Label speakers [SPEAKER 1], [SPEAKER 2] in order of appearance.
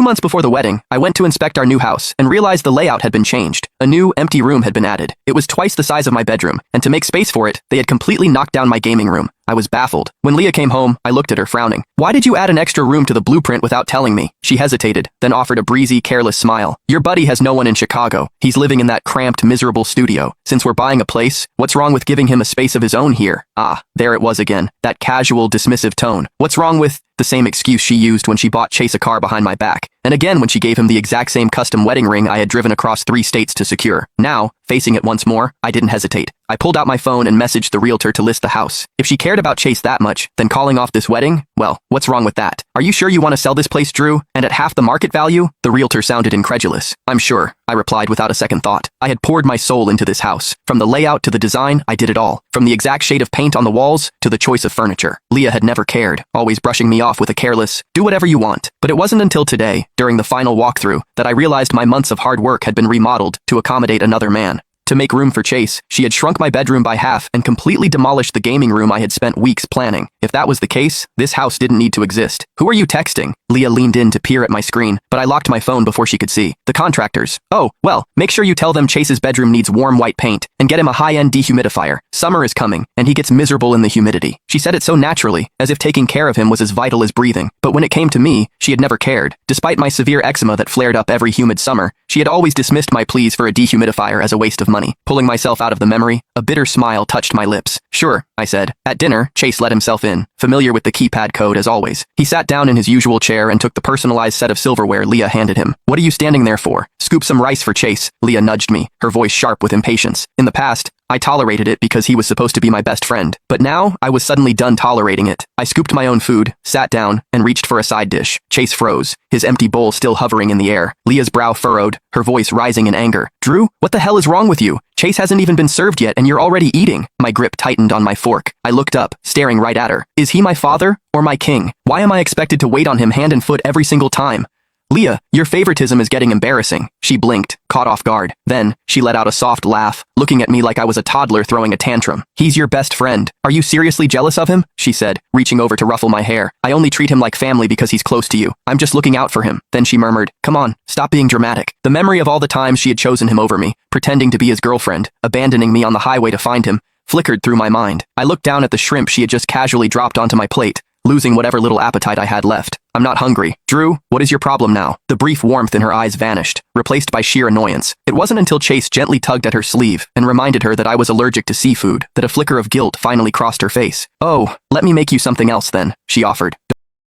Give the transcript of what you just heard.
[SPEAKER 1] months before the wedding, I went to inspect our new house and realized the layout had been changed. A new, empty room had been added. It was twice the size of my bedroom, and to make space for it, they had completely knocked down my gaming room. I was baffled. When Leah came home, I looked at her frowning. "Why did you add an extra room to the blueprint without telling me?" She hesitated, then offered a breezy, careless smile. "Your buddy has no one in Chicago. He's living in that cramped, miserable studio. Since we're buying a place, what's wrong with giving him a space of his own here?" Ah, there it was again. That casual, dismissive tone. What's wrong with... The same excuse she used when she bought Chase a car behind my back, and again when she gave him the exact same custom wedding ring I had driven across 3 states to secure. Now, facing it once more, I didn't hesitate. I pulled out my phone and messaged the realtor to list the house. If she cared about Chase that much, then calling off this wedding? Well, what's wrong with that? "Are you sure you want to sell this place, Drew? And at half the market value?" The realtor sounded incredulous. "I'm sure," I replied without a second thought. I had poured my soul into this house. From the layout to the design, I did it all. From the exact shade of paint on the walls to the choice of furniture. Leah had never cared, always brushing me off with a careless, "Do whatever you want." But it wasn't until today, during the final walkthrough, that I realized my months of hard work had been remodeled to accommodate another man. To make room for Chase, she had shrunk my bedroom by half and completely demolished the gaming room I had spent weeks planning. If that was the case, this house didn't need to exist. "Who are you texting?" Leah leaned in to peer at my screen, but I locked my phone before she could see. "The contractors." "Oh, well, make sure you tell them Chase's bedroom needs warm white paint, and get him a high-end dehumidifier. Summer is coming, and he gets miserable in the humidity." She said it so naturally, as if taking care of him was as vital as breathing. But when it came to me, she had never cared. Despite my severe eczema that flared up every humid summer, she had always dismissed my pleas for a dehumidifier as a waste of money. Pulling myself out of the memory, a bitter smile touched my lips. "Sure," I said. At dinner, Chase let himself in, familiar with the keypad code as always. He sat down in his usual chair and took the personalized set of silverware Leah handed him. "What are you standing there for?" "Scoop some rice for Chase." Leah nudged me, her voice sharp with impatience. In the past, I tolerated it because he was supposed to be my best friend. But now, I was suddenly done tolerating it. I scooped my own food, sat down, and reached for a side dish. Chase froze, his empty bowl still hovering in the air. Leah's brow furrowed, her voice rising in anger. "Drew, what the hell is wrong with you? Chase hasn't even been served yet and you're already eating." My grip tightened on my fork. I looked up, staring right at her. Is he my father or my king? Why am I expected to wait on him hand and foot every single time? "Leah, your favoritism is getting embarrassing." She blinked, caught off guard. Then, she let out a soft laugh, looking at me like I was a toddler throwing a tantrum. "He's your best friend. Are you seriously jealous of him?" she said, reaching over to ruffle my hair. "I only treat him like family because he's close to you. I'm just looking out for him." Then she murmured, "Come on, stop being dramatic." The memory of all the times she had chosen him over me, pretending to be his girlfriend, abandoning me on the highway to find him, flickered through my mind. I looked down at the shrimp she had just casually dropped onto my plate, losing whatever little appetite I had left. "I'm not hungry." "Drew, what is your problem now?" The brief warmth in her eyes vanished, replaced by sheer annoyance. It wasn't until Chase gently tugged at her sleeve and reminded her that I was allergic to seafood that a flicker of guilt finally crossed her face. "Oh, let me make you something else then," she offered.